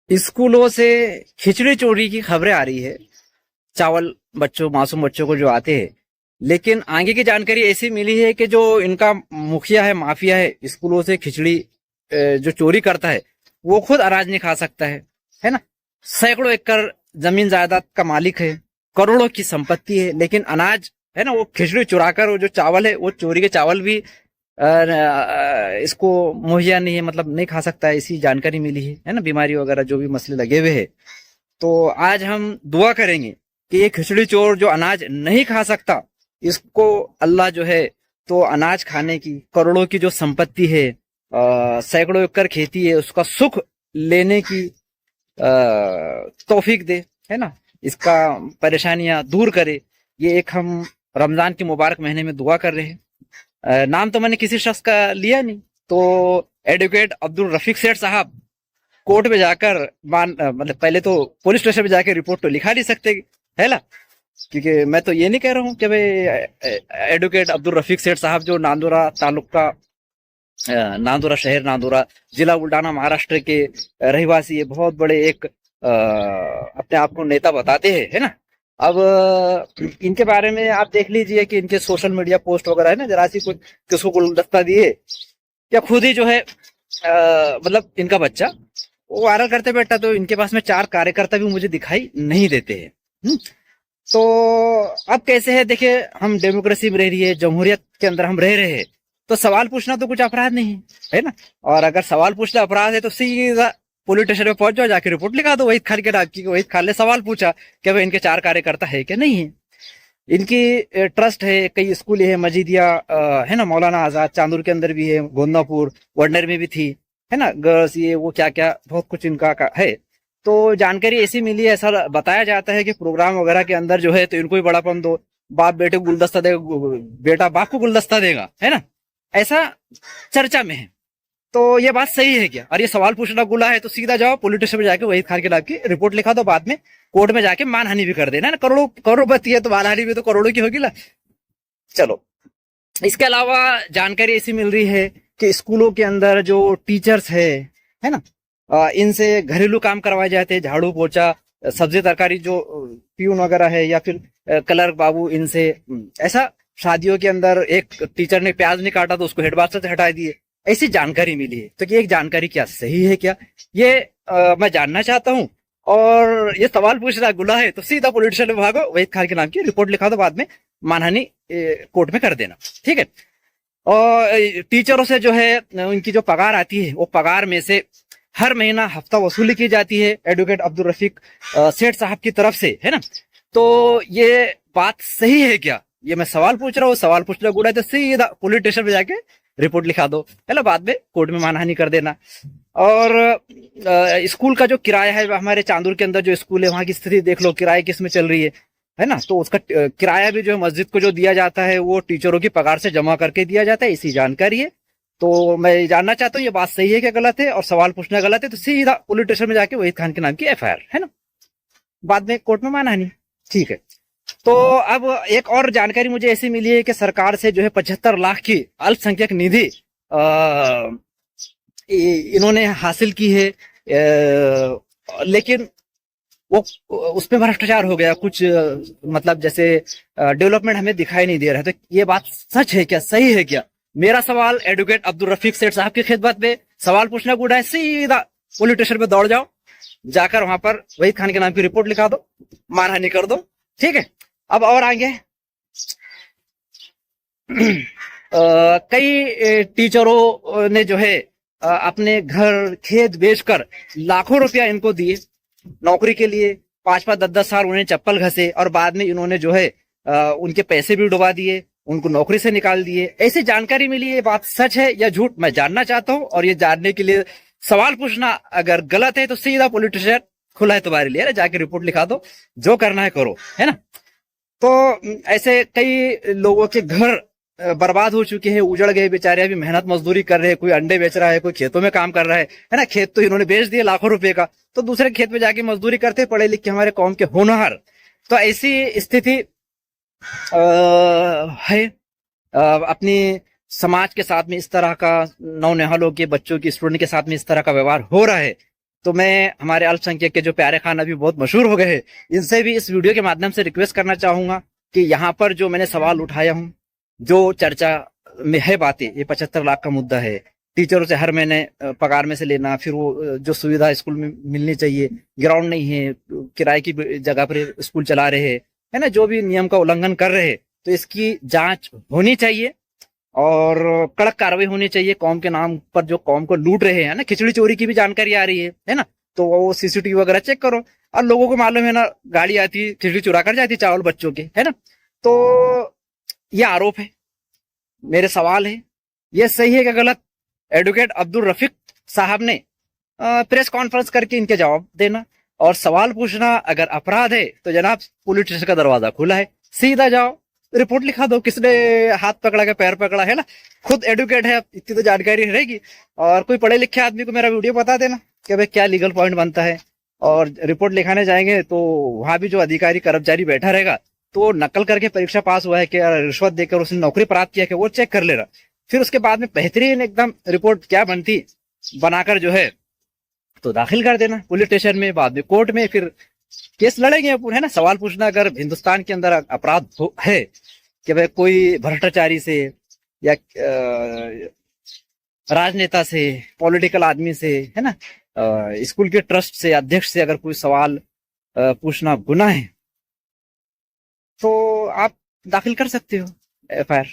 स्कूलों से खिचड़ी चोरी की खबरें आ रही है। चावल बच्चों मासूम बच्चों को जो आते हैं, लेकिन आगे की जानकारी ऐसी मिली है कि जो इनका मुखिया है, माफिया है, स्कूलों से खिचड़ी जो चोरी करता है, वो खुद अनाज नहीं खा सकता है ना। सैकड़ों एकड़ जमीन जायदाद का मालिक है, करोड़ों की संपत्ति है, लेकिन अनाज है ना, वो खिचड़ी चुरा कर वो जो चावल है, वो चोरी के चावल भी इसको मुहैया नहीं है, मतलब नहीं खा सकता है। ऐसी जानकारी मिली है ना, बीमारी वगैरह जो भी मसले लगे हुए हैं। तो आज हम दुआ करेंगे कि ये खिचड़ी चोर जो अनाज नहीं खा सकता, इसको अल्लाह जो है तो अनाज खाने की, करोड़ों की जो संपत्ति है, सैकड़ों एकड़ खेती है, उसका सुख लेने की तौफीक दे, है ना। इसका परेशानियां दूर करे। ये एक हम रमजान के मुबारक महीने में दुआ कर रहे हैं। नाम तो मैंने किसी शख्स का लिया नहीं, तो एडवोकेट अब्दुल रफीक सेठ साहब कोर्ट में जाकर मतलब पहले तो पुलिस स्टेशन में जाकर रिपोर्ट तो लिखा नहीं सकते, है ना। क्योंकि मैं तो ये नहीं कह रहा हूँ कि भाई एडवोकेट अब्दुल रफीक सेठ साहब जो नांदोरा तालुक का, नांदोरा शहर, नांदोरा जिला बुल्डाना महाराष्ट्र के रहवासी है, बहुत बड़े एक अपने आप को नेता बताते हैं, है ना। अब इनके बारे में आप देख लीजिए कि इनके सोशल मीडिया पोस्ट वगैरह है ना, जरा सी कुछ किसको गुलदस्ता दिए या खुद ही जो है मतलब इनका बच्चा वो वायरल करते बैठा, तो इनके पास में 4 कार्यकर्ता भी मुझे दिखाई नहीं देते हैं। तो अब कैसे है, देखिए हम डेमोक्रेसी में रह रही है, जमहूरियत के अंदर हम रह रहे हैं, तो सवाल पूछना तो कुछ अपराध नहीं है ना। और अगर सवाल पूछना अपराध है तो सीधा पुलिस स्टेशन में पहुंच जाओ, जाके रिपोर्ट लिखा दो। वहीद खान के डाक की वहीद खान ने सवाल पूछा कि भाई इनके 4 कार्यकर्ता है कि नहीं है। इनकी ट्रस्ट है, कई स्कूल है, मस्जिदिया है ना, मौलाना आजाद चांदूर के अंदर भी है, गोंदापुर वडनर में भी थी, है ना, गर्ल्स ये वो क्या क्या बहुत कुछ इनका है। तो जानकारी ऐसी मिली है, ऐसा बताया जाता है कि प्रोग्राम वगैरह के अंदर जो है तो इनको ही बड़ापन दो, बाप बेटे को गुलदस्ता देगा, बेटा बाप को गुलदस्ता देगा, है ना, ऐसा चर्चा में है। तो ये बात सही है क्या? और ये सवाल पूछना गुला है तो सीधा जाओ पुलिस स्टेशन में जाके वहीद खान के नाम की रिपोर्ट लिखा दो, बाद में कोर्ट में जाके मानहानि भी कर देना ना। करोड़ों करोड़पति है तो मानहानि भी तो करोड़ों की होगी ना। चलो, इसके अलावा जानकारी ऐसी मिल रही है कि स्कूलों के अंदर जो टीचर्स है ना, इनसे घरेलू काम करवाए जाते हैं, झाड़ू पोछा, सब्जी तरकारी, जो प्यून वगैरह है या फिर क्लर्क बाबू, इनसे ऐसा शादियों के अंदर एक टीचर ने प्याज नहीं काटा तो उसको हेडमास्टर से हटा दिए, ऐसी जानकारी मिली है। तो ये एक जानकारी क्या सही है क्या, ये मैं जानना चाहता हूँ। और ये सवाल पूछना गुनाह है तो सीधा पुलिस स्टेशन में भागो, वहीद खान के नाम की रिपोर्ट लिखा दो, बाद में मानहानि कोर्ट में कर देना, ठीक है। और टीचरों से जो है उनकी जो पगार आती है, वो पगार में से हर महीना हफ्ता वसूली की जाती है एडवोकेट अब्दुल रफीक सेठ साहब की तरफ से, है ना। तो ये बात सही है क्या, ये मैं सवाल पूछ रहा हूँ। सवाल पूछना गुड़ा है तो सीधा पुलिस स्टेशन में जाके रिपोर्ट लिखा दो, है ना, बाद में कोर्ट में मानहानि कर देना। और स्कूल का जो किराया है, हमारे चांदूर के अंदर जो स्कूल है वहां की स्थिति देख लो, किराए किस में चल रही है ना। तो उसका किराया भी जो है मस्जिद को जो दिया जाता है वो टीचरों की पगार से जमा करके दिया जाता है, इसी जानकारी है। तो मैं जानना चाहता हूँ ये बात सही है क्या गलत है, और सवाल पूछना गलत है तो सीधा पुलिस स्टेशन में जाके वहीद खान के नाम की एफआईआर, है ना, बाद में कोर्ट में मानहानि, ठीक है। तो अब एक और जानकारी मुझे ऐसी मिली है कि सरकार से जो है 75 लाख की अल्पसंख्यक निधि इन्होंने हासिल की है, लेकिन वो उसमें भ्रष्टाचार हो गया कुछ, मतलब जैसे डेवलपमेंट हमें दिखाई नहीं दे रहा है। तो ये बात सच है क्या, सही है क्या? मेरा सवाल एडवोकेट अब्दुल रफीक सेठ साहब की खिदमत में, सवाल पूछना गुड़ा है, सीधा पुलिस स्टेशन पे दौड़ जाओ, जाकर वहां पर वहीद खान के नाम की रिपोर्ट लिखा दो, मानहानि कर दो, ठीक है। अब और आगे कई टीचरों ने जो है अपने घर खेत बेचकर लाखों रुपया इनको दिए नौकरी के लिए, 5-5 10-10 साल उन्हें चप्पल घसे, और बाद में इन्होंने जो है उनके पैसे भी डुबा दिए, उनको नौकरी से निकाल दिए। ऐसी जानकारी मिली है, ये बात सच है या झूठ मैं जानना चाहता हूँ। और ये जानने के लिए सवाल पूछना अगर गलत है तो सीधा पुलिस स्टेशन खुला है तुम्हारे लिए, जाके रिपोर्ट लिखा दो, जो करना है करो, है ना। तो ऐसे कई लोगों के घर बर्बाद हो चुके हैं, उजड़ गए बेचारे, अभी मेहनत मजदूरी कर रहे हैं, कोई अंडे बेच रहा है, कोई खेतों में काम कर रहा है ना। खेत तो इन्होंने बेच दिए लाखों रुपए का, तो दूसरे खेत में जाके मजदूरी करते पढ़े लिखे हमारे कौम के होनहार। तो ऐसी स्थिति है। अपनी समाज के साथ में इस तरह का, नौनिहालों के बच्चों की, स्टूडेंट के साथ में इस तरह का व्यवहार हो रहा है, तो मैं हमारे अल्पसंख्यक के जो प्यारे खान अभी बहुत मशहूर हो गए हैं, इनसे भी इस वीडियो के माध्यम से रिक्वेस्ट करना चाहूंगा कि यहाँ पर जो मैंने सवाल उठाया हूँ, जो चर्चा में है बातें, ये 75 लाख का मुद्दा है, टीचरों से हर महीने पगार में से लेना, फिर वो जो सुविधा स्कूल में मिलनी चाहिए, ग्राउंड नहीं है, किराए की जगह पर स्कूल चला रहे हैं, है ना, जो भी नियम का उल्लंघन कर रहे हैं, तो इसकी जांच होनी चाहिए और कड़क कार्रवाई होनी चाहिए। कौम के नाम पर जो कौम को लूट रहे हैं ना, खिचड़ी चोरी की भी जानकारी आ रही है ना, तो वो सीसीटीवी वगैरह चेक करो। और लोगों को मालूम है ना, गाड़ी आती है, खिचड़ी चुरा कर जाती चावल बच्चों के, है ना। तो ये आरोप है, मेरे सवाल है, ये सही है कि गलत? एडवोकेट अब्दुल रफीक साहब ने प्रेस कॉन्फ्रेंस करके इनके जवाब देना और सवाल पूछना। अगर अपराध है तो जनाब पुलिस स्टेशन का दरवाजा खुला है, सीधा जाओ, रिपोर्ट लिखा दो, किसने हाथ पकड़ा के पैर पकड़ा, है ना। खुद एडवोकेट है, इतनी तो जानकारी रहेगी। और कोई पढ़े लिखे आदमी को मेरा वीडियो बता देना कि भाई क्या लीगल पॉइंट बनता है। और रिपोर्ट लिखाने जाएंगे तो वहां भी जो अधिकारी कर्मचारी बैठा रहेगा, तो नकल करके परीक्षा पास हुआ है कि रिश्वत देकर उसने नौकरी प्राप्त किया कि वो चेक कर ले रहा। फिर उसके बाद में बेहतरीन एकदम रिपोर्ट क्या बनती बनाकर जो है तो दाखिल कर देना पुलिस स्टेशन में, बाद में कोर्ट में, फिर केस लड़ेंगे अपन, है ना। सवाल पूछना अगर हिंदुस्तान के अंदर अपराध है कि भाई कोई भ्रष्टाचारी से या राजनेता से, पॉलिटिकल आदमी से, है ना, स्कूल के ट्रस्ट से, अध्यक्ष से अगर कोई सवाल पूछना गुनाह है तो आप दाखिल कर सकते हो एफआईआर।